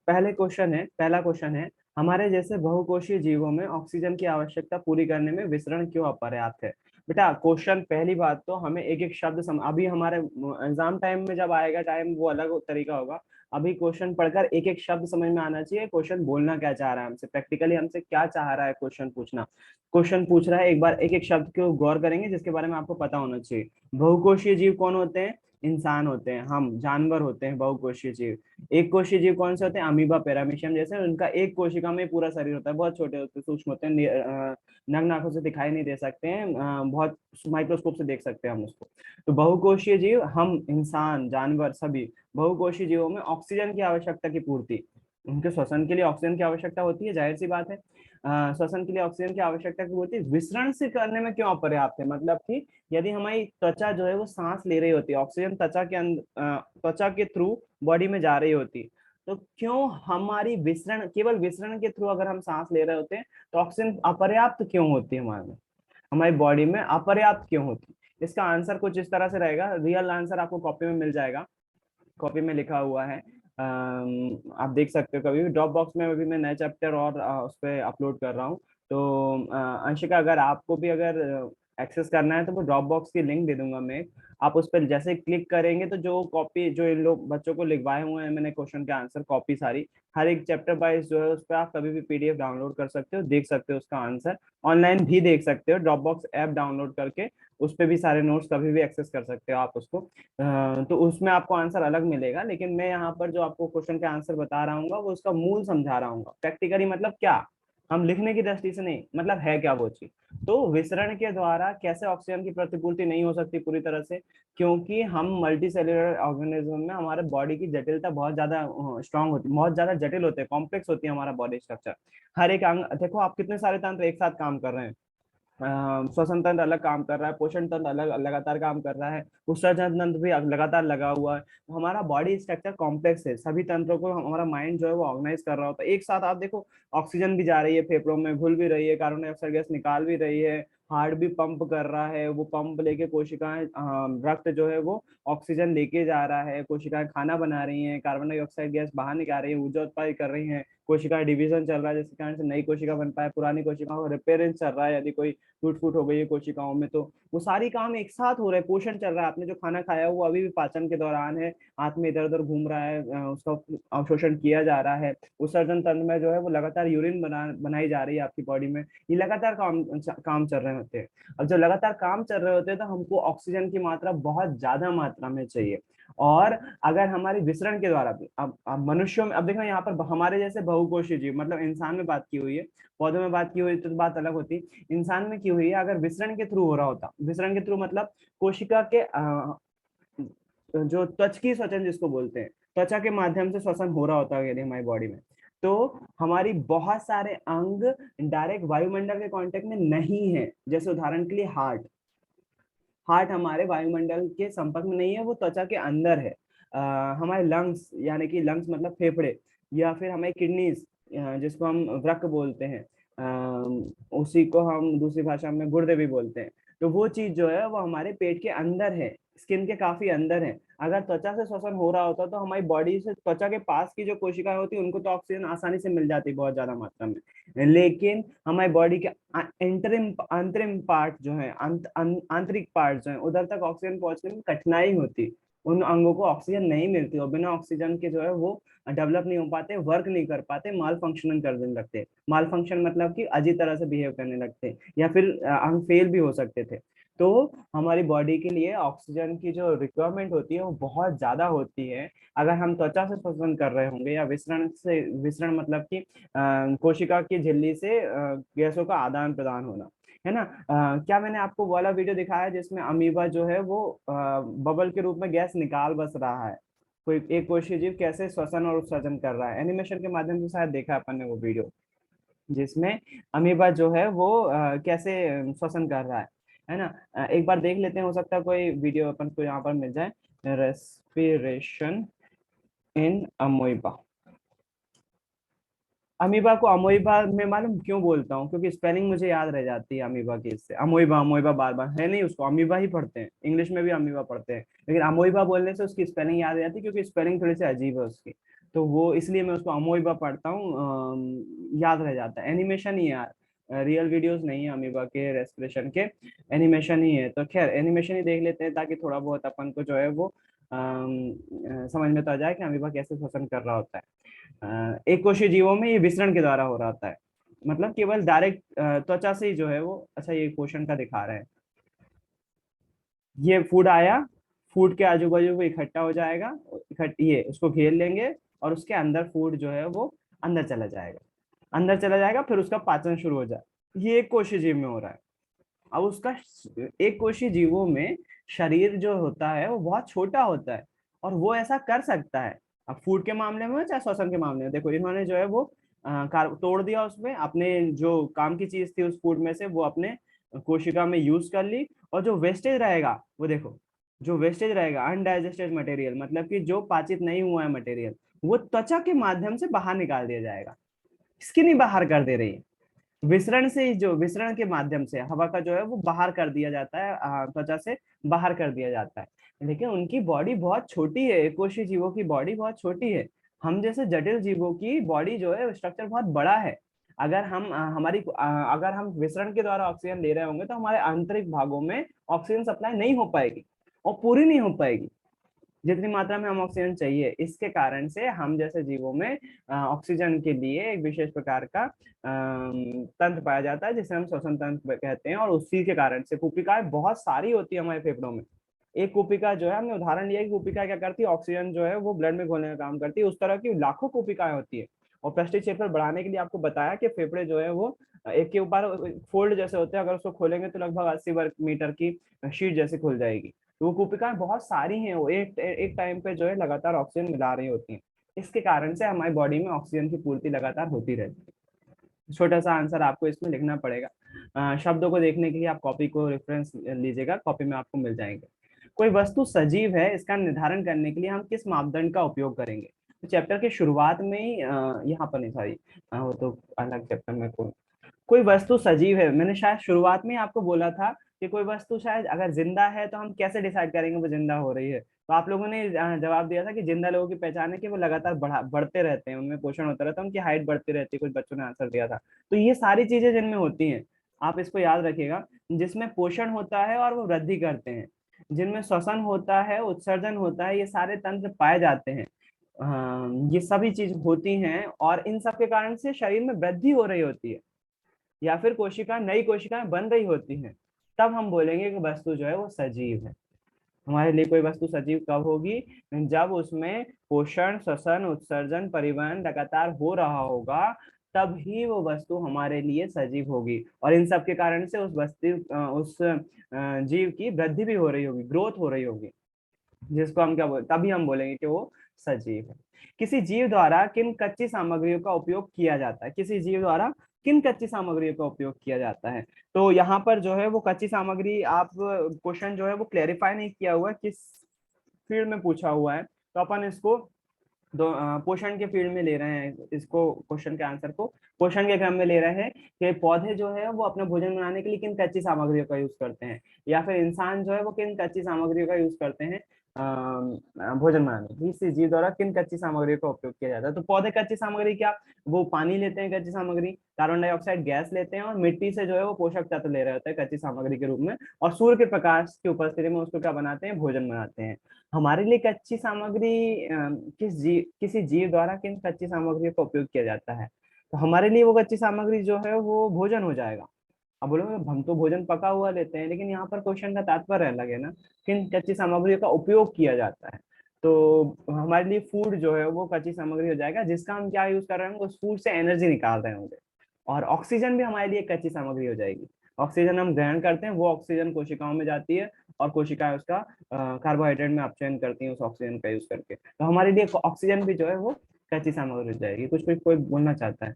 पहला क्वेश्चन है, हमारे जैसे बहुकोषीय जीवों में ऑक्सीजन की आवश्यकता पूरी करने में विसरण क्यों अपर्याप्त है। बेटा क्वेश्चन, पहली बात तो हमें एक एक शब्द अभी हमारे एग्जाम टाइम में जब आएगा टाइम वो अलग तरीका होगा। अभी क्वेश्चन पढ़कर एक एक शब्द समझ में आना चाहिए, क्वेश्चन बोलना क्या चाह रहा है हमसे, प्रैक्टिकली हमसे क्या चाह रहा है क्वेश्चन पूछना। क्वेश्चन पूछ रहा है, एक बार एक एक शब्द को गौर करेंगे जिसके बारे में आपको पता होना चाहिए। बहुकोषीय जीव कौन होते हैं? इंसान होते हैं, हम जानवर होते हैं बहुकोषीय जीव। एक कोशीय जीव कौन से होते हैं? अमीबा, पैरामीशियम जैसे। उनका एक कोशिका में पूरा शरीर होता है, बहुत छोटे होते हैं, सूक्ष्म होते हैं, नग्न आंखों से दिखाई नहीं दे सकते हैं, बहुत माइक्रोस्कोप से देख सकते हैं हम उसको। तो बहुकोषीय जीव, हम इंसान जानवर सभी बहुकोषीय जीवों में ऑक्सीजन की आवश्यकता की पूर्ति, उनके श्वसन के लिए ऑक्सीजन की आवश्यकता होती है, जाहिर सी बात है। श्वसन के लिए ऑक्सीजन की आवश्यकता की पूर्ति विसरण से करने में क्यों अपर्याप्त है, मतलब कि यदि हमारी त्वचा जो है वो सांस ले रही होती है, ऑक्सीजन त्वचा के त्वचा के थ्रू बॉडी में जा रही होती, तो क्यों हमारी विसरण, केवल विसरण के थ्रू अगर हम सांस ले रहे होते हैं तो ऑक्सीजन अपर्याप्त क्यों होती है हमारे में, हमारी बॉडी में अपर्याप्त क्यों होती? इसका आंसर कुछ इस तरह से रहेगा, रियल आंसर आपको कॉपी में मिल जाएगा, कॉपी में लिखा हुआ है। आप देख सकते हो, कभी भी ड्रॉप बॉक्स में अभी मैं नया चैप्टर और उस पर अपलोड कर रहा हूँ। तो अंशिका, अगर आपको भी अगर एक्सेस करना है तो वो ड्रॉप बॉक्स की लिंक दे दूंगा मैं। आप उस पर जैसे क्लिक करेंगे तो जो कॉपी जो इन लोग बच्चों को लिखवाए हुए हैं मैंने क्वेश्चन के आंसर, कॉपी सारी, हर एक चैप्टर वाइज जो है उस पर आप कभी भी पीडीएफ डाउनलोड कर सकते हो, देख सकते हो उसका आंसर, ऑनलाइन भी देख सकते हो, ड्रॉप बॉक्स ऐप डाउनलोड करके उस पर भी सारे नोट्स कभी भी एक्सेस कर सकते हो आप उसको। तो उसमें आपको आंसर अलग मिलेगा, लेकिन मैं यहाँ पर जो आपको क्वेश्चन के आंसर बता रहा हूँ वो उसका मूल समझा रहा हूँ, प्रैक्टिकली मतलब क्या, हम लिखने की दृष्टि से नहीं, मतलब है क्या वो चीज। तो विसरण के द्वारा कैसे ऑक्सीजन की प्रतिपूर्ति नहीं हो सकती पूरी तरह से, क्योंकि हम मल्टी सेल्युलर ऑर्गेनिज्म में हमारे बॉडी की जटिलता बहुत ज्यादा स्ट्रांग होती है, बहुत ज्यादा जटिल होते हैं, कॉम्प्लेक्स होती है हमारा बॉडी स्ट्रक्चर। हर एक अंग देखो, आप कितने सारे तंत्र एक साथ काम कर रहे हैं, श्वसन तंत्र अलग काम कर रहा है, पोषण तंत्र अलग लगातार काम कर रहा है, उत्सर्जन तंत्र भी लगातार लगा हुआ है, तो हमारा बॉडी स्ट्रक्चर कॉम्प्लेक्स है, सभी तंत्रों को हमारा माइंड जो है वो ऑर्गेनाइज कर रहा होता है एक साथ। आप देखो, ऑक्सीजन भी जा रही है फेफड़ों में, घुल भी रही है, कार्बन डाइऑक्साइड गैस निकाल भी रही है, हार्ट भी पंप कर रहा है, वो पंप लेके कोशिकाएं, रक्त जो है वो ऑक्सीजन लेके जा रहा है, कोशिकाएं खाना बना रही हैं, कार्बन डाइऑक्साइड गैस बाहर निकाल रही है, ऊर्जा उत्पादित कर रही हैं, कोशिका डिवीजन चल रहा है जिसके कारण से नई कोशिका बन पाए, पुरानी कोशिकाओं का रिपेयरेंस चल रहा है, यदि कोई टूट फूट हो गई है कोशिकाओं में तो वो सारी काम एक साथ हो रहे हैं, पोषण चल रहा है, आपने जो खाना खाया वो अभी भी पाचन के दौरान है, हाथ में इधर उधर घूम रहा है, उसका अवशोषण किया जा रहा है, उत्सर्जन तंत्र में जो है वो लगातार यूरिन बनाई जा रही है आपकी बॉडी में, ये लगातार काम चल रहे होते हैं। अब जब लगातार काम चल रहे होते हैं तो हमको ऑक्सीजन की मात्रा बहुत ज्यादा मात्रा में चाहिए। और अगर हमारी विसरण के द्वारा भी, अब मनुष्यों में, अब देखो यहाँ पर हमारे जैसे बहुकोषीय जीव, मतलब इंसान में बात की हुई है, पौधों में बात की हुई तो बात अलग होती, इंसान में की हुई है, अगर विसरण के थ्रू हो रहा होता, विसरण के थ्रू मतलब कोशिका के जो त्वचकी श्वसन जिसको बोलते हैं, त्वचा के माध्यम से श्वसन हो रहा होता है यदि हमारी बॉडी में, तो हमारी बहुत सारे अंग डायरेक्ट वायुमंडल के कांटेक्ट में नहीं है, जैसे उदाहरण के लिए हार्ट, हार्ट हमारे वायुमंडल के संपर्क में नहीं है, वो त्वचा के अंदर है। हमारे लंग्स, यानी कि लंग्स मतलब फेफड़े, या फिर हमारी किडनीज जिसको हम वृक्क बोलते हैं, उसी को हम दूसरी भाषा में गुर्दे भी बोलते हैं, तो वो चीज जो है वो हमारे पेट के अंदर है, स्किन के काफी अंदर है। अगर त्वचा से श्वसन हो रहा होता तो हमारी बॉडी से त्वचा के पास की जो कोशिकाएं होती उनको तो ऑक्सीजन आसानी से मिल जाती बहुत ज्यादा मात्रा में, लेकिन हमारी बॉडी के अंतरिम अंतरिम पार्ट जो है, आंतरिक पार्ट जो है, उधर तक ऑक्सीजन पहुंचने में कठिनाई होती, उन अंगों को ऑक्सीजन नहीं मिलती और बिना ऑक्सीजन के जो है वो डेवलप नहीं हो पाते, वर्क नहीं कर पाते, माल फंक्शनिंग कर देने लगते, माल फंक्शन मतलब कि अजीब तरह से बिहेव करने लगते, या फिर अंग फेल भी हो सकते थे। तो हमारी बॉडी के लिए ऑक्सीजन की जो रिक्वायरमेंट होती है वो बहुत ज्यादा होती है। अगर हम त्वचा से श्वसन कर रहे होंगे या विसरण से, विसरण मतलब कि कोशिका की झिल्ली से गैसों का आदान प्रदान होना, है ना। क्या मैंने आपको वो वाला वीडियो दिखाया जिसमें अमीबा जो है वो बबल के रूप में गैस निकाल बस रहा है, कोई एक कोशिकीय जीव कैसे श्वसन और उत्सर्जन कर रहा है, एनिमेशन के माध्यम से शायद देखा अपन ने वो वीडियो, जिसमें अमीबा जो है वो कैसे श्वसन कर रहा है ना। एक बार देख लेते हैं, हो सकता है कोई वीडियो अपन को यहाँ पर मिल जाए, रेस्पिरेशन इन अमीबा। अमीबा को अमोइबा में मालूम क्यों बोलता हूँ, क्योंकि स्पेलिंग मुझे याद रह जाती है अमीबा की, इससे अमोइबा अमोइबा बार बार है नहीं, उसको अमीबा ही पढ़ते हैं, इंग्लिश में भी अमीबा पढ़ते हैं, लेकिन अमोइबा बोलने से उसकी स्पेलिंग याद आ जाती है, क्योंकि स्पेलिंग थोड़ी सी अजीब है उसकी। तो वो इसलिए मैं उसको अमोइबा पढ़ता हूँ, याद रह जाता है। एनिमेशन ही है यार, रियल वीडियोस नहीं है अमीबा के रेस्पिरेशन के, एनिमेशन ही है। तो खैर एनिमेशन ही देख लेते हैं, ताकि थोड़ा बहुत अपन को जो है वो समझ में तो आ जाए कि अमीबा कैसे श्वसन कर रहा होता है। एक कोशीय जीवों में ये विसरण के द्वारा हो रहा होता है, मतलब केवल डायरेक्ट त्वचा से ही जो है वो, अच्छा ये पोषण का दिखा रहे हैं। ये फूड आया, फूड के आजू बाजू वो इकट्ठा हो जाएगा, ये उसको घेर लेंगे, और उसके अंदर फूड जो है वो अंदर चला जाएगा, अंदर चला जाएगा, फिर उसका पाचन शुरू हो जाए। ये एक कोशीय जीव में हो रहा है। अब उसका एक कोशीय जीवों में शरीर जो होता है वो बहुत छोटा होता है, और वो ऐसा कर सकता है। अब फूड के मामले में हो चाहे श्वसन के मामले में, देखो इन्होंने जो है वो तोड़ दिया, उसमें अपने जो काम की चीज थी उस फूड में से वो अपने कोशिका में यूज कर ली, और जो वेस्टेज रहेगा वो देखो, जो वेस्टेज रहेगा अनडाइजेस्टेड मटेरियल, मतलब कि जो पाचित नहीं हुआ है मटेरियल, वो त्वचा के माध्यम से बाहर निकाल दिया जाएगा। स्किन ही बाहर कर दे रही है, विसरण से ही, जो विसरण के माध्यम से हवा का जो है वो बाहर कर दिया जाता है, त्वचा से बाहर कर दिया जाता है। लेकिन उनकी बॉडी बहुत छोटी है, एकोशी जीवों की बॉडी बहुत छोटी है। हम जैसे जटिल जीवों की बॉडी जो है स्ट्रक्चर बहुत बड़ा है। अगर हम अगर हम विसरण के द्वारा ऑक्सीजन ले रहे होंगे तो हमारे आंतरिक भागों में ऑक्सीजन सप्लाई नहीं हो पाएगी, और पूरी नहीं हो पाएगी जितनी मात्रा में हम ऑक्सीजन चाहिए। इसके कारण से हम जैसे जीवों में ऑक्सीजन के लिए एक विशेष प्रकार का तंत्र पाया जाता है, जिसे हम श्वसन तंत्र कहते हैं, और उसी के कारण से कुपिकाएं बहुत सारी होती है हमारे फेफड़ों में। एक कुपिका जो है, हमने उदाहरण लिया कि कुपिका क्या करती है, ऑक्सीजन जो है वो ब्लड में घोलने का काम करती है, उस तरह की लाखों कुपिकाएं होती है। और पृष्ठीय क्षेत्रफल बढ़ाने के लिए आपको बताया कि फेफड़े जो है वो एक के ऊपर फोल्ड जैसे होते हैं, अगर उसको खोलेंगे तो लगभग 80 वर्ग मीटर की शीट जैसे खुल जाएगी। तो वो कूपिकाएं बहुत सारी हैं, वो एक एक टाइम पे जो है लगातार ऑक्सीजन मिला रही होती हैं। इसके कारण से हमारी बॉडी में ऑक्सीजन की पूर्ति लगातार होती रहती है। छोटा सा आंसर आपको इसमें लिखना पड़ेगा। शब्दों को देखने के लिए आप कॉपी को रेफरेंस लीजिएगा, कॉपी में आपको मिल जाएंगे। कोई वस्तु सजीव है, इसका निर्धारण करने के लिए हम किस मापदंड का उपयोग करेंगे? तो चैप्टर के शुरुआत में ही यहाँ पर नहीं, सॉरी, वो तो अलग चैप्टर में कोई वस्तु सजीव है, मैंने शायद शुरुआत में ही आपको बोला था कि कोई वस्तु शायद अगर जिंदा है तो हम कैसे डिसाइड करेंगे वो जिंदा हो रही है। तो आप लोगों ने जवाब दिया था कि जिंदा लोगों की पहचान है कि वो लगातार बढ़ते रहते हैं, उनमें पोषण होता रहता है, उनकी हाइट बढ़ती रहती है, कुछ बच्चों ने आंसर दिया था। तो ये सारी चीजें जिनमें होती हैं, आप इसको याद रखिएगा, जिसमें पोषण होता है और वो वृद्धि करते हैं, जिनमें श्वसन होता है, उत्सर्जन होता है, ये सारे तंत्र पाए जाते हैं। ये सभी चीज होती हैं, और इन सब के कारण से शरीर में वृद्धि हो रही होती है, या फिर कोशिका नई कोशिकाएं बन रही होती हैं। तब हम बोलेंगे कि वस्तु जो है वो सजीव है। हमारे लिए कोई वस्तु सजीव कब होगी? जब उसमें पोषण, श्वसन, उत्सर्जन, परिवहन लगातार हो रहा होगा, तब ही वो वस्तु हमारे लिए सजीव होगी, और इन सब के कारण से उस जीव की वृद्धि भी हो रही होगी, ग्रोथ हो रही होगी, जिसको हम क्या बोलते, तभी हम बोलेंगे कि वो सजीव है। किसी जीव द्वारा किन कच्ची सामग्रियों का उपयोग किया जाता है? किसी जीव द्वारा किन कच्ची सामग्रियों का उपयोग किया जाता है? तो यहाँ पर जो है वो कच्ची सामग्री, आप क्वेश्चन जो है वो क्लेरिफाई नहीं किया हुआ है किस फील्ड में पूछा हुआ है, तो अपन इसको पोषण के फील्ड में ले रहे हैं, इसको क्वेश्चन के आंसर को पोषण के क्रम में ले रहे हैं कि पौधे जो है वो अपना भोजन बनाने के लिए किन कच्ची सामग्रियों का यूज करते हैं, या फिर इंसान जो है वो किन कच्ची सामग्रियों का यूज करते हैं भोजन बनाने के लिए। इस जीव द्वारा किन कच्ची सामग्रियों का उपयोग किया जाता है? तो पौधे कच्ची सामग्री क्या, वो पानी लेते हैं कच्ची सामग्री, कार्बन डाइऑक्साइड गैस लेते हैं, और मिट्टी से जो है वो पोषक तत्व ले रहे होते हैं कच्ची सामग्री के रूप में, और सूर्य के प्रकाश की उपस्थिति में उसको क्या बनाते हैं, भोजन बनाते हैं। हमारे लिए कच्ची सामग्री किसी जीव द्वारा किन कच्ची सामग्रियों का उपयोग किया जाता है? तो हमारे लिए वो कच्ची सामग्री जो है वो भोजन हो जाएगा। अब बोलोगे हम तो भोजन पका हुआ लेते हैं, लेकिन यहाँ पर क्वेश्चन का तात्पर्य अलग है ना, किन कच्ची सामग्रियों का उपयोग किया जाता है। तो हमारे लिए फूड जो है वो कच्ची सामग्री हो जाएगा, जिसका हम क्या यूज कर रहे होंगे, उस फूड से एनर्जी निकाल रहे होंगे। और ऑक्सीजन भी हमारे लिए एक कच्ची सामग्री हो जाएगी। ऑक्सीजन हम ग्रहण करते हैं, वो ऑक्सीजन कोशिकाओं में जाती है, और कोशिकाएं उसका कार्बोहाइड्रेट में अपचयन करती हैं उस ऑक्सीजन का यूज करके। तो हमारे लिए ऑक्सीजन भी जो है वो कच्ची सामग्री हो जाएगी। कुछ कुछ कोई बोलना चाहता है,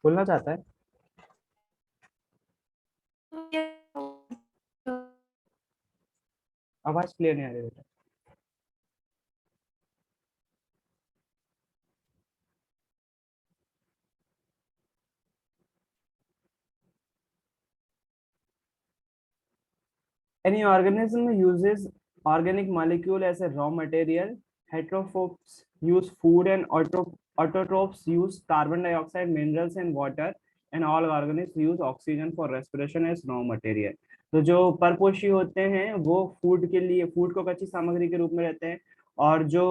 बोलना चाहता है? आवाज क्लियर नहीं आ रही बेटा। Any organism uses organic molecule as a raw material. Heterotrophs use food and autotrophs use carbon dioxide, minerals and water. And all organisms use oxygen for respiration as raw material. तो जो परपोषी होते हैं वो food के लिए, food को कच्ची सामग्री के रूप में रहते हैं, और जो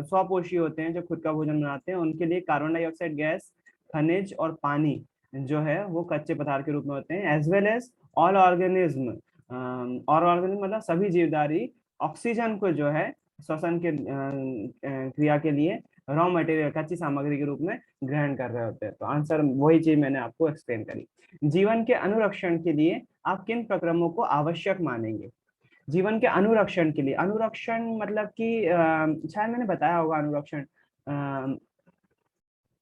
स्वपोषी होते हैं जो खुद का भोजन बनाते हैं उनके लिए कार्बन डाइऑक्साइड गैस, खनिज और पानी जो है वो कच्चे पदार्थ के रूप में होते हैं। As well as all organism, और ऑर्गेनिज्म मतलब सभी जीवधारी ऑक्सीजन को जो है श्वसन के क्रिया के लिए रॉ मटेरियल, कच्ची सामग्री के रूप में ग्रहण कर रहे होते हैं। तो आंसर वही चीज मैंने आपको एक्सप्लेन करी। जीवन के अनुरक्षण के लिए आप किन प्रक्रमों को आवश्यक मानेंगे? जीवन के अनुरक्षण के लिए, अनुरक्षण मतलब कि शायद मैंने बताया होगा अनुरक्षण।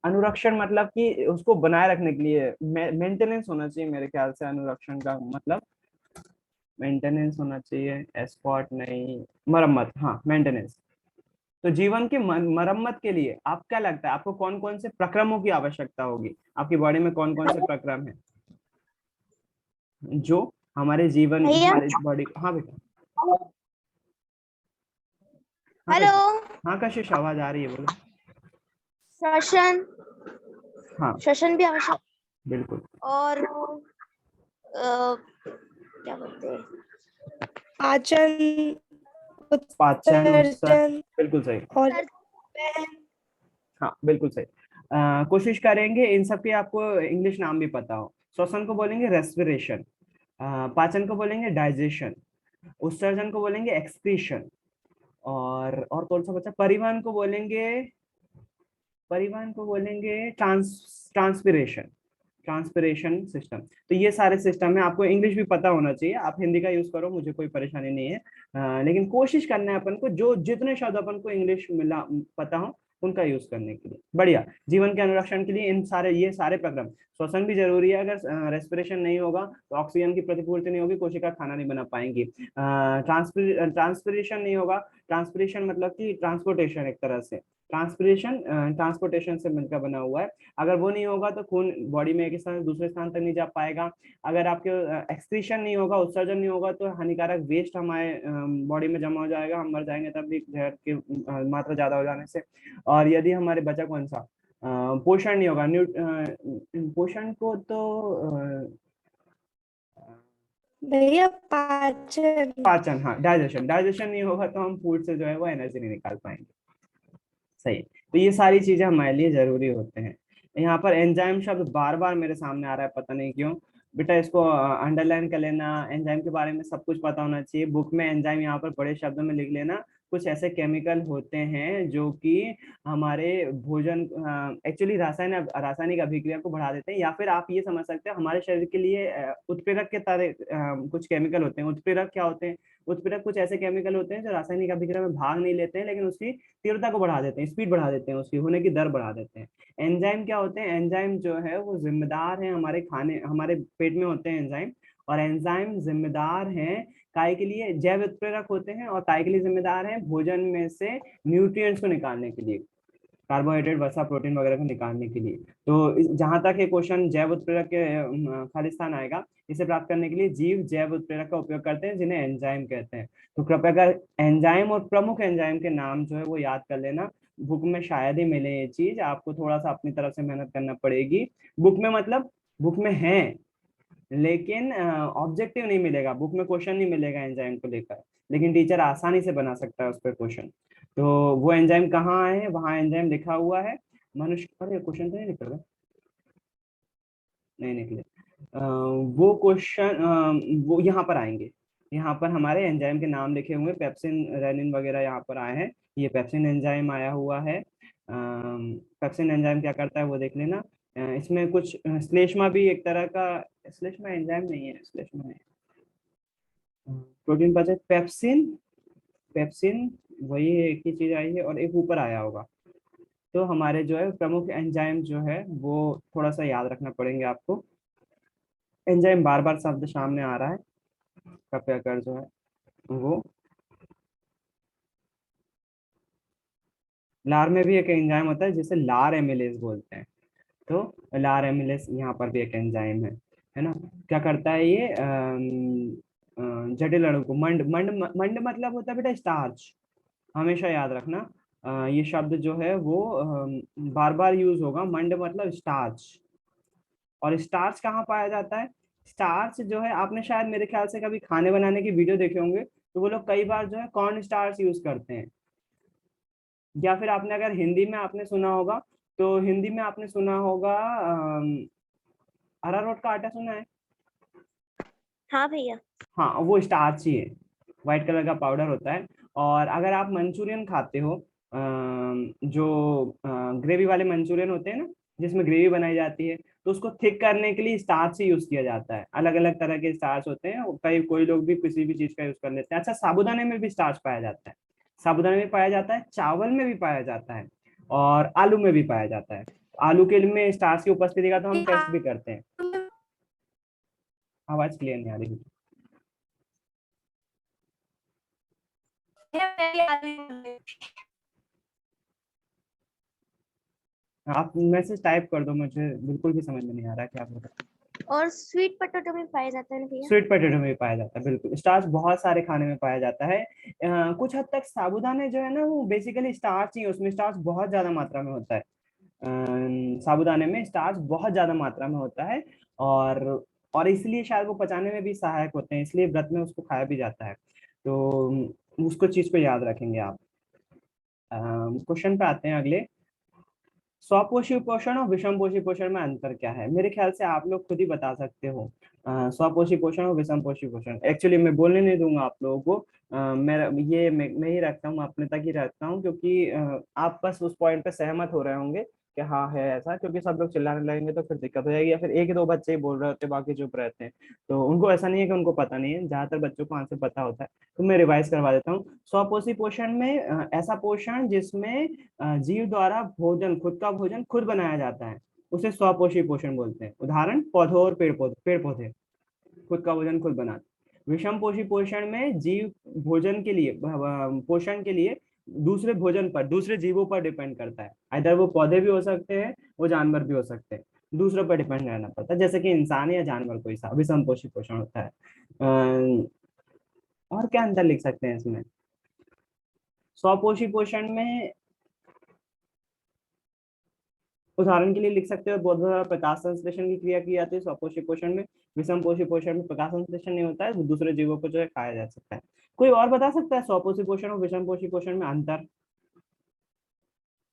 अनुरक्षण मतलब कि उसको बनाए रखने के लिए मेंटेनेंस होना चाहिए मेरे ख्याल से। अनुरक्षण का मतलब मेंटेनेंस होना चाहिए, एस्कॉर्ट नहीं, मरम्मत, हाँ मेंटेनेंस। तो जीवन की मरम्मत के लिए आप क्या लगता है आपको कौन कौन से प्रक्रमों की आवश्यकता होगी? आपकी बॉडी में कौन कौन से प्रक्रम है जो हमारे जीवन, भैया। हमारे बॉडी, हाँ बेटा, हाँ हेलो। बेटा, हाँ कशिश आवाज आ रही है, बोलो। श्वसन, हाँ श्वसन भी आवश्यक, बिल्कुल। और क्या बोलते हैं, पाचन, पाचन, उत्सर्जन, उत्सर्जन बिल्कुल सही। और हाँ बिल्कुल सही। कोशिश करेंगे इन सब के आपको इंग्लिश नाम भी पता हो। श्वसन को बोलेंगे रेस्पिरेशन, पाचन को बोलेंगे डाइजेशन, उत्सर्जन को बोलेंगे एक्सक्रीशन, और कौन सा बचा, परिवहन को बोलेंगे, परिवहन को बोलेंगे ट्रांसपिरेशन, ट्रांसपिरेशन सिस्टम। तो ये सारे सिस्टम है, आपको इंग्लिश भी पता होना चाहिए, आप हिंदी का यूज करो, मुझे कोई परेशानी नहीं है। लेकिन कोशिश करना है अपन को जो जितने शब्द अपन को इंग्लिश मिला पता हो उनका यूज करने के लिए। बढ़िया। जीवन के अनुरक्षण के लिए इन सारे, ये सारे प्रक्रम, श्वसन भी जरूरी है, अगर रेस्पिरेशन नहीं होगा तो ऑक्सीजन की प्रतिपूर्ति नहीं होगी, कोशिका खाना नहीं बना पाएंगी। ट्रांसपिरेशन नहीं होगा, ट्रांसपिरेशन मतलब कि ट्रांसपोर्टेशन, एक तरह से ट्रांसपिरेशन ट्रांसपोर्टेशन से मिलकर बना हुआ है। अगर वो नहीं होगा तो खून बॉडी में एक स्थान से दूसरे स्थान तक नहीं जा पाएगा। अगर आपके एक्सक्रीशन नहीं होगा, उत्सर्जन नहीं होगा, तो हानिकारक वेस्ट हमारे बॉडी में जमा हो जाएगा, हम मर जाएंगे तब भी, जहर की मात्रा ज्यादा हो जाने से। और यदि हमारे बचा कौन सा, पोषण नहीं होगा, पोषण को तो भैया पाचन, पाचन, हाँ डाइजेशन, डाइजेशन नहीं होगा तो हम फूड से जो है वो एनर्जी नहीं निकाल पाएंगे। सही। तो ये सारी चीजें हमारे लिए जरूरी होते हैं। यहाँ पर एंजाइम शब्द बार बार मेरे सामने आ रहा है, पता नहीं क्यों। बेटा इसको अंडरलाइन कर लेना, एंजाइम के बारे में सब कुछ पता होना चाहिए। बुक में एंजाइम यहाँ पर बड़े शब्दों में लिख लेना। कुछ ऐसे केमिकल होते हैं जो कि हमारे भोजन, एक्चुअली रासायनिक अभिक्रिया को बढ़ा देते हैं, या फिर आप ये समझ सकते हैं हमारे शरीर के लिए उत्प्रेरक के तरह कुछ केमिकल होते हैं। उत्प्रेरक क्या होते हैं? उत्प्रेरक कुछ ऐसे केमिकल होते हैं जो रासायनिक अभिक्रिया में भाग नहीं लेते हैं, लेकिन उसकी तीव्रता को बढ़ा देते हैं, स्पीड बढ़ा देते हैं, उसकी होने की दर बढ़ा देते हैं। एंजाइम क्या होते हैं? एंजाइम जो है वो जिम्मेदार है हमारे खाने, हमारे पेट में होते हैं एंजाइम, और एंजाइम जिम्मेदार हैं काय के लिए, जैव उत्प्रेरक होते हैं, और काय के लिए जिम्मेदार हैं भोजन में से न्यूट्रिएंट्स को निकालने के लिए, कार्बोहाइड्रेट, वसा, प्रोटीन वगैरह को निकालने के लिए। तो जहां तक ये क्वेश्चन जैव उत्प्रेरक के खालिस्तान आएगा, इसे प्राप्त करने के लिए जीव जैव उत्प्रेरक का उपयोग करते हैं जिन्हें एंजाइम कहते हैं। तो कृपया कर एंजाइम और प्रमुख एंजाइम के नाम जो है वो याद कर लेना। बुक में शायद ही मिले ये चीज, आपको थोड़ा सा अपनी तरफ से मेहनत करना पड़ेगी। बुक में मतलब बुक में है, लेकिन ऑब्जेक्टिव नहीं मिलेगा, बुक में क्वेश्चन नहीं मिलेगा एंजाइम को लेकर, लेकिन टीचर आसानी से बना सकता है उस पर क्वेश्चन। तो वो एंजाइम कहाँ है, वहां एंजाइम लिखा हुआ है। मनुष्य, अरे क्वेश्चन तो नहीं निकल रहा, नहीं निकले। वो क्वेश्चन वो यहाँ पर आएंगे, यहाँ पर हमारे एंजाइम के नाम लिखे हुए, पेप्सिन, रेनिन वगैरह यहाँ पर आए हैं। ये पेप्सिन एंजाइम आया हुआ है। पेप्सिन एंजाइम क्या करता है वो देख लेना। इसमें कुछ श्लेष्मा भी एक तरह का, श्लेष्मा एंजाइम नहीं है, श्लेष्मा है प्रोटीन पचा, पेप्सिन, पेप्सिन वही है, एक ही चीज आई है, और एक ऊपर आया होगा। तो हमारे जो है प्रमुख एंजाइम जो है वो थोड़ा सा याद रखना पड़ेंगे आपको। एंजाइम बार बार शब्द सामने आ रहा है, कृपया कर जो है वो, लार में भी एक एंजाइम होता है जिसे लार एमिलेज बोलते हैं। तो लार एमिलेज यहाँ पर भी एक एंजाइम है ना। क्या करता है ये, जटिल अणु को मंड मंड मंड मतलब होता है बेटा स्टार्च, हमेशा याद रखना। ये शब्द जो है वो बार बार यूज होगा। मंड मतलब स्टार्च। और स्टार्च कहाँ पाया जाता है? स्टार्च जो है, आपने शायद मेरे ख्याल से कभी खाने बनाने की वीडियो देखे होंगे, तो वो लोग कई बार जो है कॉर्न स्टार्च यूज करते हैं। या फिर आपने अगर हिंदी में आपने सुना होगा, तो हिंदी में आपने सुना होगा अरारोट का आटा सुना है? हाँ भैया। हाँ, वो स्टार्च ही है, व्हाइट कलर का पाउडर होता है। और अगर आप मंचूरियन खाते हो, जो ग्रेवी वाले मंचूरियन होते हैं ना, जिसमें ग्रेवी बनाई जाती है, तो उसको थिक करने के लिए स्टार्च ही यूज किया जाता है। अलग अलग तरह के स्टार्च होते हैं, कई कोई लोग भी किसी भी चीज का यूज कर लेते हैं। अच्छा, साबूदाने में भी स्टार्च पाया जाता है। साबूदाने में पाया जाता है, चावल में भी पाया जाता है, और आलू में भी पाया जाता है। आलू के में स्टार्च की उपस्थिति का तो हम टेस्ट भी करते हैं। आवाज क्लियर नहीं आ रही। आप मैसेज टाइप कर दो, मुझे बिल्कुल भी समझ में नहीं आ रहा क्या बोल रहे हैं। और स्वीट पोटैटो में पाया जाता है ना भैया? स्वीट पोटैटो में भी पाया जाता है, बिल्कुल। स्टार्च बहुत सारे खाने में पाया जाता है। कुछ हद तक साबूदाने जो है ना, वो बेसिकली स्टार्च ही है, उसमें स्टार्च बहुत ज्यादा मात्रा में होता है। साबूदाने में स्टार्च बहुत ज्यादा मात्रा में होता है। और इसलिए शायद वो पचाने में भी सहायक होते हैं, इसलिए व्रत में उसको खाया भी जाता है। तो उसको चीज को याद रखेंगे आप। क्वेश्चन पे आते हैं अगले। स्वपोषी पोषण और विषम पोषी पोषण में अंतर क्या है? मेरे ख्याल से आप लोग खुद ही बता सकते हो। स्वपोषी पोषण और विषम पोषी पोषण एक्चुअली मैं बोलने नहीं दूंगा आप लोगों को। मेरा ये मैं ही रखता हूँ, अपने तक ही रखता हूँ, क्योंकि आप बस उस पॉइंट पे सहमत हो रहे होंगे कि हाँ है ऐसा, क्योंकि सब लोग चिल्लाने लगेंगे तो फिर दिक्कत हो जाएगी, या फिर एक दो बच्चे ही बोल रहे होते हैं, बाकी चुप रहते हैं। तो उनको ऐसा नहीं है कि उनको पता नहीं है, ज्यादातर बच्चों को आंसर पता होता है। तो मैं रिवाइज करवा देता हूँ। स्वपोषी पोषण में ऐसा पोषण जिसमें जीव द्वारा भोजन, खुद का भोजन खुद बनाया जाता है, उसे स्वपोषी पोषण बोलते हैं। उदाहरण पौधों और पेड़ पौधे खुद का भोजन खुद बनाते हैं। विषम पोषी पोषण में जीव भोजन के लिए, पोषण के लिए दूसरे भोजन पर, दूसरे जीवों पर डिपेंड करता है। इधर वो पौधे भी हो सकते हैं, वो जानवर भी हो सकते हैं, दूसरों पर डिपेंड रहना पड़ता है, जैसे कि इंसान या जानवर कोई सा विषम पोषी पोषण होता है। और क्या अंतर लिख सकते हैं इसमें? स्वपोषी पोषण में उदाहरण के लिए लिख सकते हो, पौधों द्वारा प्रकाश संश्लेषण की क्रिया की जाती है स्वपोषी पोषण में। विषम पोषी पोषण में प्रकाश संश्लेषण नहीं होता है, वो दूसरे जीवों को जो है खाया जा सकता है। कोई और बता सकता है स्वपोषी पोषण और विषम पोषी पोषण में अंतर?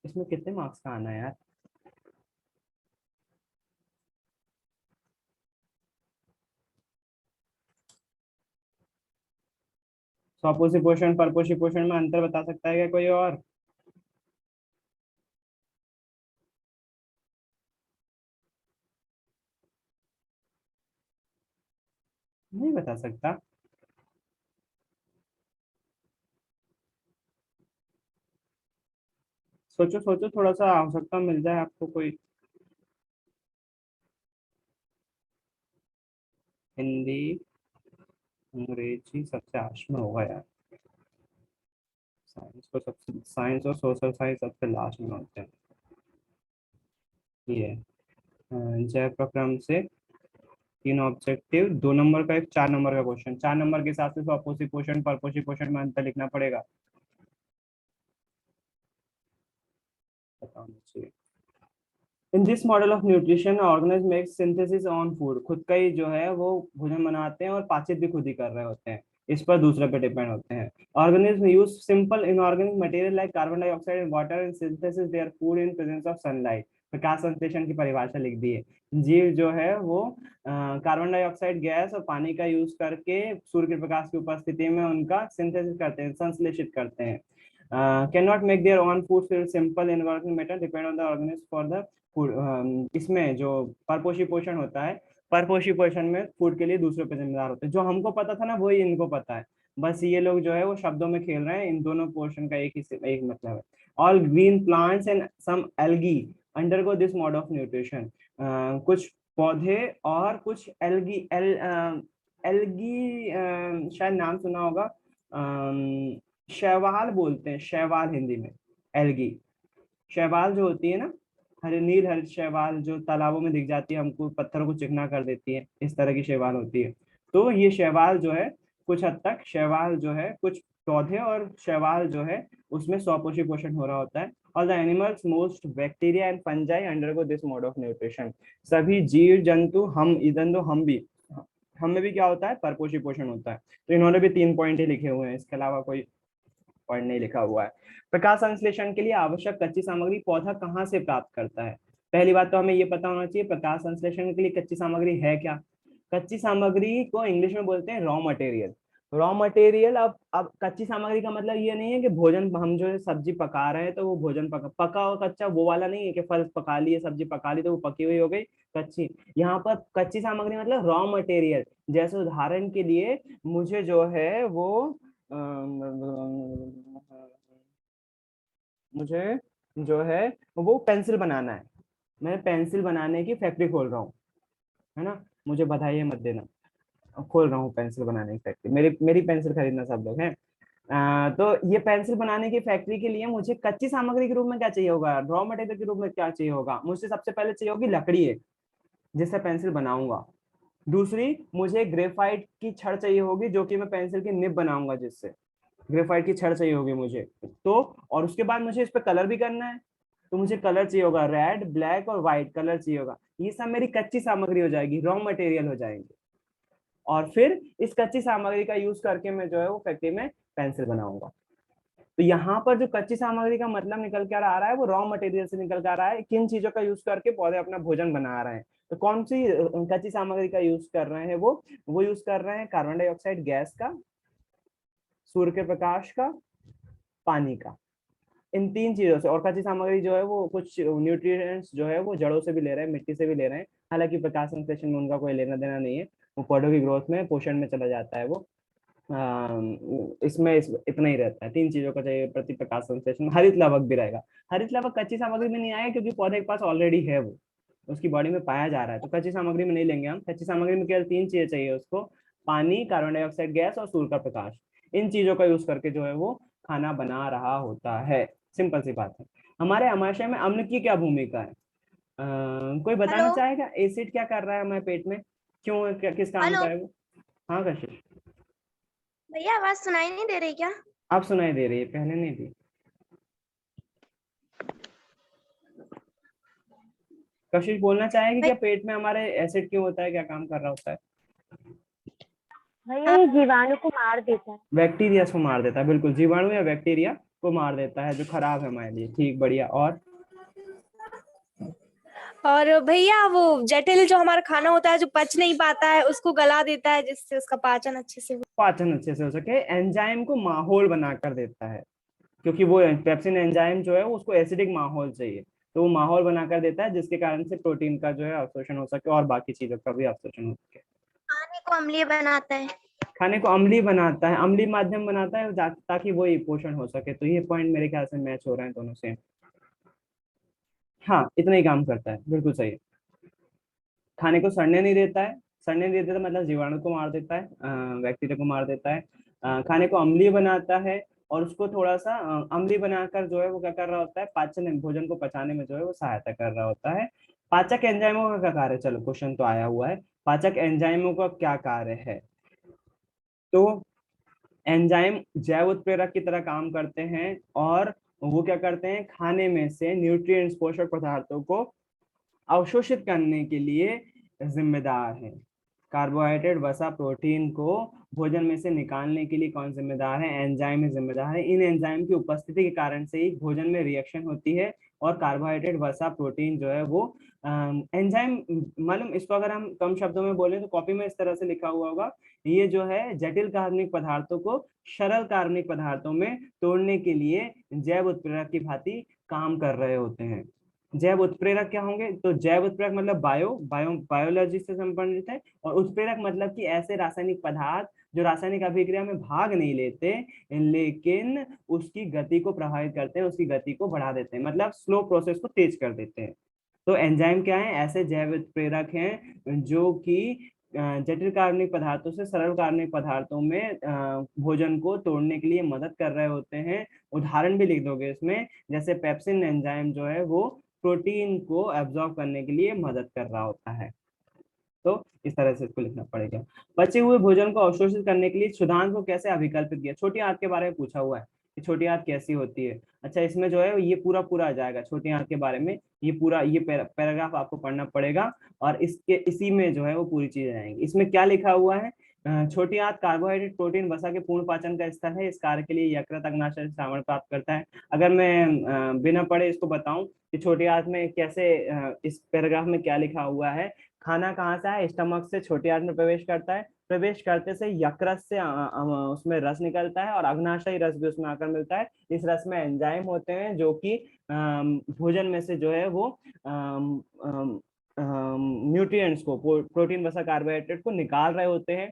इसमें कितने मार्क्स का आना है यार? स्वपोषी पोषण परपोषी पोषण में अंतर बता सकता है क्या कोई और? नहीं बता सकता? सोचो सोचो, थोड़ा सा आवश्यकता मिल जाए आपको कोई। हिंदी, अंग्रेजी सबसे लास्ट में होगा यार। साइंस और सोशल साइंस सबसे लास्ट में होते हैं। ये जय प्रक्रम से 3 ऑब्जेक्टिव, 2 नंबर का एक 4 नंबर का क्वेश्चन। 4 नंबर के हिसाब से स्वपोषी पोषण परपोषी पोषण में अंतर लिखना पड़ेगा, बताना चाहिए। In this model of nutrition organism makes synthesis on food, खुद का ही जो है वो भोजन बनाते हैं और पाचित भी खुद ही कर रहे होते हैं, इस पर दूसरे पे डिपेंड होते हैं। Organism use simple inorganic material like carbon dioxide and water in synthesis their food in presence of sunlight. प्रकाश संश्लेषण की परिभाषा लिख दी है। जीव जो है वो कार्बन डाइऑक्साइड गैस और पानी का यूज करके सूर्य के प्रकाश की उपस्थिति में उनका सिंथेसिस करते हैं, संश्लेषित करते हैं। cannot make their own food through simple inorganic matter depend on the organism for the food. इसमें जो परपोषी पोषण होता है, परपोषी पोषण में फूड के लिए दूसरों पे जिम्मेदार होते हैं। जो हमको पता था ना, वही इनको पता है, बस ये लोग जो है वो शब्दों में खेल रहे हैं। इन दोनों पोर्शन का एक मतलब है। All green plants and some algae undergo this mode of nutrition. कुछ पौधे और कुछ एल्गी शायद नाम सुना होगा। शैवाल बोलते हैं, शैवाल हिंदी में एल्गी। शैवाल जो होती है ना, हरे नील हरित शैवाल, जो तालाबों में दिख जाती है, हमको पत्थरों को चिकना कर देती है, इस तरह की शैवाल होती है। तो ये शैवाल जो है कुछ हद तक शैवाल जो है, कुछ पौधे और शैवाल जो है उसमें स्वपोषी पोषण हो रहा होता है। और the animals most bacteria and fungi undergo this mode of nutrition. सभी जीव जंतु, हम इधन दो हम भी, हम में भी क्या होता है, परपोषी पोषण होता है। तो इन्होंने भी 3 पॉइंट ही लिखे हुए हैं, इसके अलावा कोई पॉइंट नहीं लिखा हुआ है। प्रकाश संश्लेषण के लिए आवश्यक कच्ची सामग्री पौधा कहाँ से प्राप्त करता है? पहली बात तो हमें ये पता होना चाहिए प्रकाश संश्लेषण के लिए कच्ची सामग्री है क्या। कच्ची सामग्री को इंग्लिश में बोलते हैं रॉ मटेरियल। रॉ मटेरियल, अब कच्ची सामग्री का मतलब ये नहीं है कि भोजन, हम जो है सब्जी पका रहे हैं तो वो भोजन पका और कच्चा वो वाला नहीं है कि फल पका लिए, सब्जी पका ली तो वो पकी हुई हो गई कच्ची। यहाँ पर कच्ची सामग्री मतलब रॉ मटेरियल। जैसे उदाहरण के लिए मुझे जो है वो मुझे जो है वो पेंसिल बनाना है, मैं पेंसिल बनाने की फैक्ट्री खोल रहा हूँ, है ना, मुझे बधाई मत देना, खोल रहा हूँ पेंसिल बनाने की फैक्ट्री, मेरी पेंसिल खरीदना सब लोग हैं। तो ये पेंसिल बनाने की फैक्ट्री के लिए मुझे कच्ची सामग्री के रूप में क्या चाहिए होगा, रॉ मटेरियल के रूप में क्या चाहिए होगा, मुझे सबसे पहले चाहिए होगी लकड़ी है जिससे पेंसिल बनाऊंगा। दूसरी, मुझे ग्रेफाइट की छड़ चाहिए होगी जो कि मैं पेंसिल की निब बनाऊंगा, जिससे ग्रेफाइट की छड़ चाहिए होगी मुझे। तो और उसके बाद मुझे इस पे कलर भी करना है, तो मुझे कलर चाहिए होगा, रेड ब्लैक और व्हाइट कलर चाहिए होगा। ये सब मेरी कच्ची सामग्री हो जाएगी, रॉ मटेरियल हो जाएंगे। और फिर इस कच्ची सामग्री का यूज करके मैं जो है वो फैक्ट्री में पेंसिल बनाऊंगा। तो यहाँ पर जो कच्ची सामग्री का मतलब निकल कर आ रहा है वो रॉ मटेरियल से निकल कर आ रहा है, किन चीजों का यूज करके पौधे अपना भोजन बना रहे हैं। तो कौन सी कच्ची सामग्री का यूज कर रहे हैं, वो यूज कर रहे हैं कार्बन डाइऑक्साइड गैस का, सूर्य के प्रकाश का, पानी का, इन 3 चीजों से। और कच्ची सामग्री जो है वो कुछ न्यूट्रिएंट्स जो है वो जड़ों से भी ले रहे हैं, मिट्टी से भी ले रहे हैं। हालांकि प्रकाश संश्लेषण में उनका कोई लेना देना नहीं है, वो पौधों की ग्रोथ में, पोषण में चला जाता है वो। इतना ही रहता है, 3 चीजों का चाहिए प्रति प्रकाश संश्लेषण। हरित लवक भी रहेगा, हरित लवक कच्ची सामग्री में नहीं आएगा क्योंकि पौधे के पास ऑलरेडी है, वो उसकी बॉडी में पाया जा रहा है, तो कच्ची सामग्री में नहीं लेंगे हम। कच्ची सामग्री में केवल 3 चीजें चाहिए उसको, पानी, कार्बन डाइऑक्साइड गैस और सूर्य का प्रकाश। इन चीजों का यूज करके जो है वो खाना बना रहा होता है। सिंपल सी बात है। हमारे आमाशय में अम्ल की क्या भूमिका है? कोई बताना हेलो चाहेगा? एसिड क्या कर रहा है हमारे पेट में, क्यों, किस काम हेलो का है वो? हाँ कशिश, भैया, आवाज सुनाई नहीं दे रही क्या? आप सुनाई दे रही है, पहले नहीं थी। कशिश बोलना चाहेगी क्या, पेट में हमारे एसिड क्यों होता है, क्या काम कर रहा होता है? भैया ये जीवाणु को मार देता है। बैक्टीरिया को मार देता है, बिल्कुल, जीवाणु या बैक्टीरिया को मार देता है जो खराब है हमारे लिए। ठीक, बढ़िया। और भैया वो जटिल जो हमारा खाना होता है जो पच नहीं पाता है उसको गला देता है जिससे उसका पाचन अच्छे से हो। पाचन अच्छे से हो सके, एंजाइम को माहौल बनाकर देता है, क्योंकि वो पेप्सिन एंजाइम जो है उसको एसिडिक माहौल चाहिए, तो वो माहौल बनाकर देता है जिसके कारण से प्रोटीन का जो है अवशोषण हो सके और बाकी चीजों का भी अवशोषण हो सके। खाने को अम्लीय बनाता है। खाने को अम्लीय बनाता है, अम्लीय माध्यम बनाता है ताकि वो पोषण हो सके। तो ये पॉइंट मेरे ख्याल से मैच हो रहे हैं दोनों से। हाँ, इतना ही काम करता है, बिल्कुल सही है। खाने को सड़ने नहीं देता है, सड़ने नहीं देता मतलब जीवाणु को मार देता है, बैक्टीरिया को मार देता है। खाने को अम्लीय बनाता है और उसको थोड़ा सा अम्लीय बनाकर जो है वो क्या कर रहा होता है, पाचन, भोजन को पचाने में जो है वो सहायता कर रहा होता है। पाचक एंजाइमों का क्या कार्य, चलो क्वेश्चन तो आया हुआ है, पाचक एंजाइमों का क्या कार्य है? तो एंजाइम जैव उत्प्रेरक की तरह काम करते हैं और वो क्या करते हैं, खाने में से न्यूट्रिएंट्स, पोषक पदार्थों को अवशोषित करने के लिए जिम्मेदार है। कार्बोहाइड्रेट, वसा, प्रोटीन को भोजन में से निकालने के लिए कौन जिम्मेदार है? एंजाइम ही जिम्मेदार है। इन एंजाइम की उपस्थिति के कारण से ही भोजन में रिएक्शन होती है और कार्बोहाइड्रेट, वसा, प्रोटीन जो है वो एंजाइम, मालूम इसको अगर हम कम शब्दों में बोले तो कॉपी में इस तरह से लिखा हुआ होगा, ये जो है जटिल कार्बनिक पदार्थों को सरल कार्बनिक पदार्थों में तोड़ने के लिए जैव उत्प्रेरक की भांति काम कर रहे होते हैं। जैव उत्प्रेरक क्या होंगे? तो जैव उत्प्रेरक मतलब बायोलॉजी से संबंधित है, और उत्प्रेरक मतलब कि ऐसे रासायनिक पदार्थ जो रासायनिक अभिक्रिया में भाग नहीं लेते लेकिन उसकी गति को प्रभावित करते हैं, उसकी गति को बढ़ा देते हैं, मतलब स्लो प्रोसेस को तेज कर देते हैं। तो एंजाइम क्या है? ऐसे जैव उत्प्रेरक हैं जो कि जटिल कार्बनिक पदार्थों से सरल कार्बनिक पदार्थों में भोजन को तोड़ने के लिए मदद कर रहे होते हैं। उदाहरण भी लिख दोगे इसमें, जैसे पेप्सिन एंजाइम जो है वो प्रोटीन को एब्जॉर्ब करने के लिए मदद कर रहा होता है। तो इस तरह से इसको लिखना पड़ेगा। बचे हुए भोजन को अवशोषित करने के लिए क्षुधांत को कैसे अभिकल्पित किया। छोटी आंत के बारे में पूछा हुआ है कि छोटी आंत कैसी होती है। अच्छा, इसमें जो है ये पूरा पूरा आ जाएगा छोटी आंत के बारे में, ये पूरा ये पैराग्राफ आपको पढ़ना पड़ेगा और इसके इसी में जो है वो पूरी चीजें आएंगी। इसमें क्या लिखा हुआ है, छोटी आंत कार्बोहाइड्रेट प्रोटीन वसा के पूर्ण पाचन का स्थल है, इस कार्य के लिए यकृत अग्नाशय से श्रावण प्राप्त करता है। अगर मैं बिना पढ़े इसको बताऊं कि छोटी आंत में कैसे, इस पैराग्राफ में क्या लिखा हुआ है, खाना कहाँ से है, स्टमक से छोटी आंत में प्रवेश करता है, प्रवेश करते से यकृत से उसमें रस निकलता है और अग्नाशयी रस भी उसमें आकर मिलता है। इस रस में एंजाइम होते हैं जो कि भोजन में से जो है वो न्यूट्रिएंट्स को, प्रोटीन वसा कार्बोहाइड्रेट को निकाल रहे होते हैं।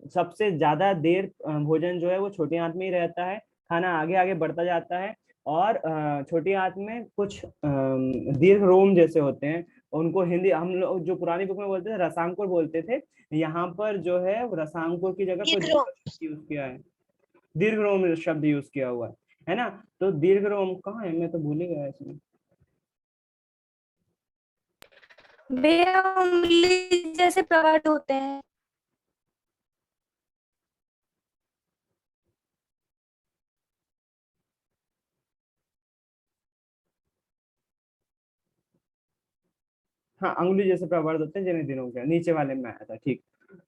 सबसे ज्यादा देर भोजन जो है वो छोटी आंत में ही रहता है, खाना आगे आगे बढ़ता जाता है और छोटी आंत में कुछ दीर्घ रोम जैसे होते हैं, उनको हिंदी हम लोग जो पुरानी बुक में बोलते थे रसांकुर बोलते थे, यहाँ पर जो है रसांकुर की जगह कोई यूज किया है, दीर्घ रोम शब्द यूज किया हुआ है ना। तो दीर्घ रोम कहाँ है, मैं तो भूल ही गया इसमें। भैया उंगली जैसे प्रकट होते हैं। हाँ, अंगुली जैसे प्रवर्ध होते हैं जिन्हें दिनों के नीचे वाले में आया था, ठीक।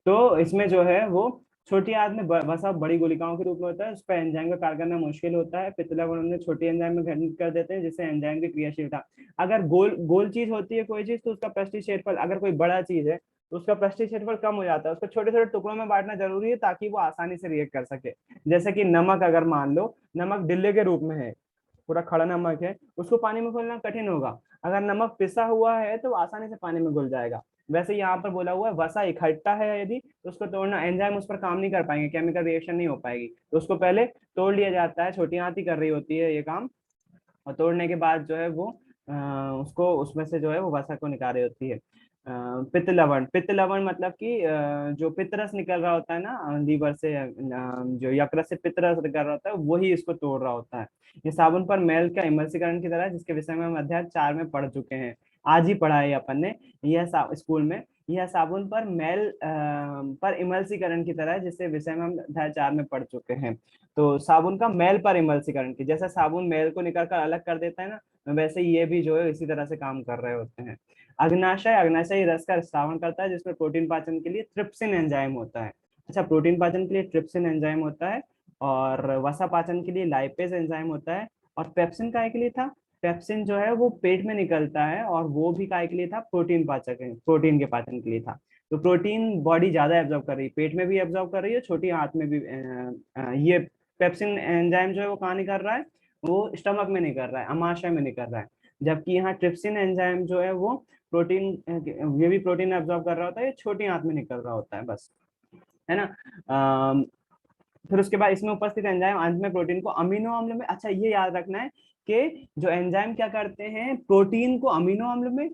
तो इसमें जो है वो छोटी आंत में वसा बड़ी गुलिकाओं के रूप में होता है, उस पर एंजाइम का कार्य करना मुश्किल होता है, पित्त लवण उन्हें छोटी एंजाइम में घटित कर देते हैं जिससे एंजाइम की क्रियाशीलता, अगर गोल गोल चीज होती है कोई चीज तो उसका पृष्ठीय क्षेत्रफल, अगर कोई बड़ा चीज है तो उसका पृष्ठीय क्षेत्रफल कम हो जाता है, उसको छोटे छोटे टुकड़ों में बांटना जरूरी है ताकि वो आसानी से रिएक्ट कर सके। जैसे कि नमक, अगर मान लो नमक डिल्ले के रूप में है, पूरा खड़ा नमक है, उसको पानी में घोलना कठिन होगा, अगर नमक पिसा हुआ है तो आसानी से पानी में घुल जाएगा। वैसे यहाँ पर बोला हुआ है वसा इकट्ठा है यदि तो उसको तोड़ना, एंजाइम उस पर काम नहीं कर पाएंगे, केमिकल रिएक्शन नहीं हो पाएगी, तो उसको पहले तोड़ लिया जाता है, छोटी आंत ही कर रही होती है ये काम, और तोड़ने के बाद जो है वो उसको उसमें से जो है वो वसा को निकाल रही होती है। पित्त लवण, पित्त लवण मतलब कि जो पित्तरस निकल रहा होता है ना लीवर से, जो यकृत से पित्तरस निकल रहा होता है वही इसको तोड़ रहा होता है। ये साबुन पर मैल का इमल्सीकरण की तरह, जिसके विषय में हम अध्याय 4 में पढ़ चुके हैं, आज ही पढ़ा है अपन ने यह स्कूल में, यह साबुन पर मैल पर इमल्सीकरण की तरह, जिसके विषय में हम अध्याय 4 में पढ़ चुके हैं। तो साबुन का मैल पर इमल्सीकरण की, जैसा साबुन मैल को निकाल कर अलग कर देता है ना, वैसे ये भी जो है इसी तरह से काम कर रहे होते हैं। अग्नाशय, अग्नाशयी रस का स्रावण करता है जिसमें प्रोटीन पाचन के लिए ट्रिप्सिन एंजाइम होता है। अच्छा, प्रोटीन पाचन के लिए ट्रिप्सिन एंजाइम होता है और वसा पाचन के लिए लाइपेज एंजाइम होता है। और पेप्सिन काय के लिए था, पेप्सिन जो है वो पेट में निकलता है और वो भी काय के लिए था, प्रोटीन पाचक, प्रोटीन के पाचन के लिए था। तो प्रोटीन बॉडी ज्यादा एब्जॉर्ब कर रही है, पेट में भी एब्जॉर्ब कर रही है, छोटी आंत में भी। ये पेप्सिन एंजाइम जो है वो कहाँ नहीं कर रहा है, वो स्टमक में नहीं कर रहा है, अमाशय में नहीं कर रहा है, जबकि यहाँ ट्रिप्सिन एंजाइम जो है वो प्रोटीन, ये भी प्रोटीन एब्जॉर्ब कर रहा होता है, ये छोटी आंत में निकल रहा होता है बस, है ना। फिर उसके बाद इसमें उपस्थित एंजाइम अंत में प्रोटीन को अमीनो अम्ल में, अच्छा ये याद रखना है कि जो एंजाइम क्या करते हैं, प्रोटीन को अमीनो अम्ल में,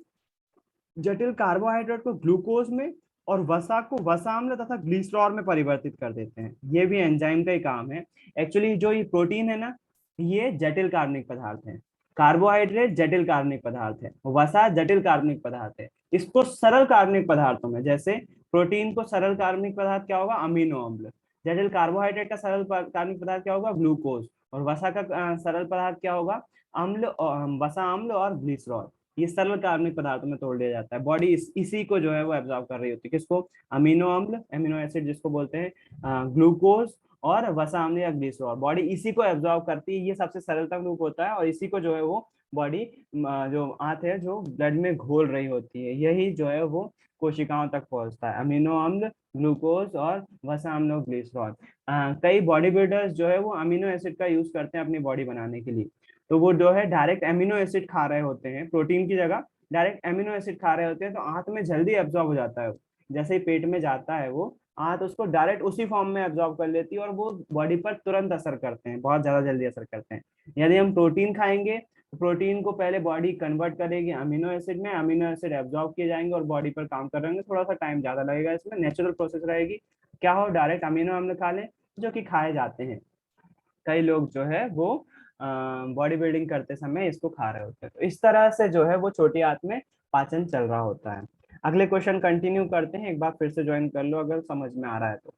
जटिल कार्बोहाइड्रेट को ग्लूकोज में और वसा को वसा अम्ल तथा ग्लिसरॉल में परिवर्तित कर देते हैं। ये भी एंजाइम का ही काम है। एक्चुअली जो ये प्रोटीन है ना, ये जटिल कार्बनिक पदार्थ है, कार्बोहाइड्रेट जटिल कार्बनिक पदार्थ है, वसा जटिल कार्बनिक पदार्थ है। इसको सरल कार्बनिक पदार्थों में, जैसे प्रोटीन को सरल कार्बनिक पदार्थ क्या होगा, अमीनो अम्ल, जटिल कार्बोहाइड्रेट का सरल कार्बनिक पदार्थ क्या होगा, ग्लूकोज, और वसा का सरल पदार्थ क्या होगा, अम्ल, वसा अम्ल और ग्लिसरॉल। ये सरल कार्बनिक पदार्थों में तोड़ लिया जाता है। बॉडी इसी को जो है वो एब्जॉर्ब कर रही होती है, किसको, अमीनो अम्ल, अमीनो एसिड जिसको बोलते हैं, ग्लूकोज और वसा अम्ल या ग्लिसरॉल, बॉडी इसी को एब्जॉर्ब करती है। ये सबसे सरलतम रूप होता है और इसी को जो है वो बॉडी जो आंत है जो ब्लड में घोल रही होती है, यही जो है वो कोशिकाओं तक पहुंचता है, अमीनो अम्ल, ग्लूकोज और वसा अम्ल और ग्लिसरॉल। कई बॉडी बिल्डर्स जो है वो अमीनो एसिड का यूज करते हैं अपनी बॉडी बनाने के लिए, तो वो जो है डायरेक्ट एमिनो एसिड खा रहे होते हैं, प्रोटीन की जगह डायरेक्ट एमिनो एसिड खा रहे होते हैं, तो आंत में जल्दी एब्जॉर्ब हो जाता है। जैसे ही पेट में जाता है वो, आंत उसको डायरेक्ट उसी फॉर्म में एब्जॉर्ब कर लेती है और वो बॉडी पर तुरंत असर करते हैं, बहुत ज्यादा जल्दी असर करते हैं। यदि हम प्रोटीन खाएंगे तो प्रोटीन को पहले बॉडी कन्वर्ट करेगी अमीनो एसिड में, अमीनो एसिड एब्जॉर्ब किए जाएंगे और बॉडी पर काम करेंगे, थोड़ा सा टाइम ज्यादा लगेगा, इसमें नेचुरल प्रोसेस रहेगी। क्या हो, डायरेक्ट अमीनो अम्ल खा लें जो कि खाए जाते हैं, कई लोग जो है वो बॉडी बिल्डिंग करते समय इसको खा रहे होते हैं। तो इस तरह से जो है वो छोटी आंत में पाचन चल रहा होता है। अगले क्वेश्चन कंटिन्यू करते हैं, एक बार फिर से ज्वाइन कर लो अगर समझ में आ रहा है तो।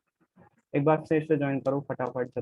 एक बार फिर से ज्वाइन करो फटाफट से।